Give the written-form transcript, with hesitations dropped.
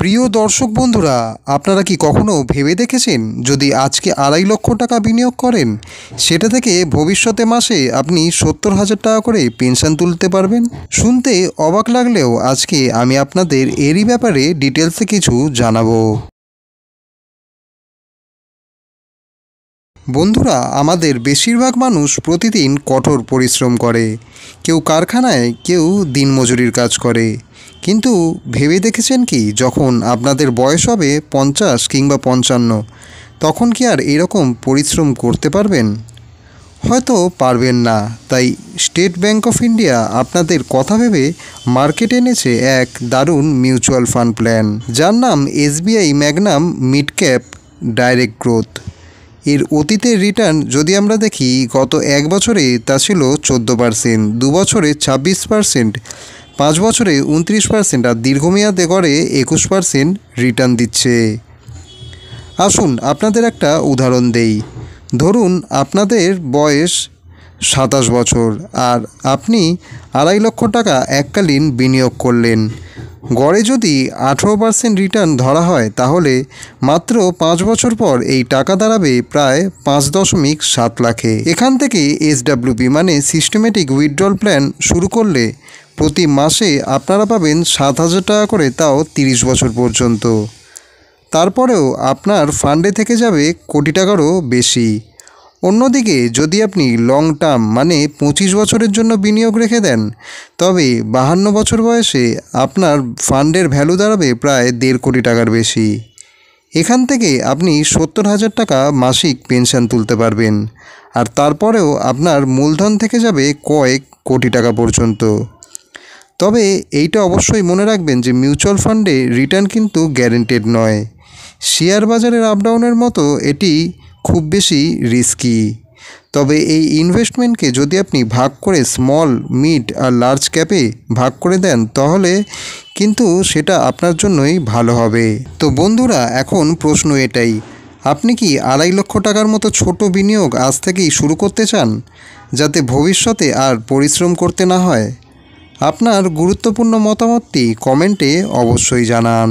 প্রিয় দর্শক বন্ধুরা, আপনারা কি কখনো ভেবে দেখেছেন যদি আজকে 2.5 লক্ষ টাকা বিনিয়োগ করেন, সেটা থেকে ভবিষ্যতে মাসে আপনি 70,000 টাকা করে পেনশন তুলতে পারবেন? শুনতে অবাক লাগলেও আজকে আমি আপনাদের এরই ব্যাপারে ডিটেলসে কিছু জানাবো। বন্ধুরা, আমাদের বেশিরভাগ মানুষ প্রতিদিন কঠোর পরিশ্রম করে। কেউ কারখানায়, কেউ দিনমজুরির কাজ করে। কিন্তু ভেবে দেখেছেন কি, যখন আপনাদের বয়স হবে 50 কিংবা 55, তখন কি আর এরকম পরিশ্রম করতে পারবেন? হয়তো পারবেন না। তাই স্টেট ব্যাংক অফ ইন্ডিয়া আপনাদের কথা ভেবে মার্কেটে এনেছে এক দারুণ মিউচুয়াল ফান্ড প্ল্যান, যার নাম SBI Magnum mid cap direct growth. এর অতীতের রিটার্ন যদি আমরা দেখি, গত 1 বছরে তা ছিল 14%, 2 বছরে 26%, 5 বছরে 29% আর দীর্ঘমেয়াদে গড়ে 21% রিটার্ন দিচ্ছে। আসুন আপনাদের একটা উদাহরণ দেই। ধরুন আপনাদের বয়স 27 বছর আর আপনি 2.5 লক্ষ টাকা এককালীন বিনিয়োগ করলেন। গড়ে যদি 18% রিটার্ন ধরা হয়, তাহলে মাত্র 5 বছর পর এই টাকা দাঁড়াবে প্রায় 5.7 লাখে। এখান থেকে SWP মানে সিস্টেমেটিক উইথড্রল প্ল্যান শুরু করলে প্রতি মাসে আপনারা পাবেন 7,000 টাকা করে, তাও 30 বছর পর্যন্ত। তারপরেও আপনার ফান্ডে থেকে যাবে কোটি টাকারও বেশি। অন্যদিকে যদি আপনি লং টার্ম মানে 25 বছরের জন্য বিনিয়োগ রেখে দেন, তবে 52 বছর বয়সে আপনার ফান্ডের ভ্যালু দাঁড়াবে প্রায় 1.5 কোটি টাকার বেশি। এখান থেকে আপনি 70,000 টাকা মাসিক পেনশন তুলতে পারবেন, আর তারপরেও আপনার মূলধন থেকে যাবে কয়েক কোটি টাকা পর্যন্ত। তবে এইটা অবশ্যই মনে রাখবেন যে মিউচুয়াল ফান্ডে রিটার্ন কিন্তু গ্যারেন্টেড নয়। শেয়ার বাজারের আপডাউনের মতো এটি খুব বেশি রিস্কি। তবে এই ইনভেস্টমেন্টকে যদি আপনি ভাগ করে স্মল, মিড আর লার্জ ক্যাপে ভাগ করে দেন, তাহলে কিন্তু সেটা আপনার জন্যই ভালো হবে। তো বন্ধুরা, এখন প্রশ্ন এটাই, আপনি কি 2.5 লক্ষ টাকার মতো ছোট বিনিয়োগ আজ থেকেই শুরু করতে চান, যাতে ভবিষ্যতে আর পরিশ্রম করতে না হয়? আপনার গুরুত্বপূর্ণ মতামতটি কমেন্টে অবশ্যই জানান।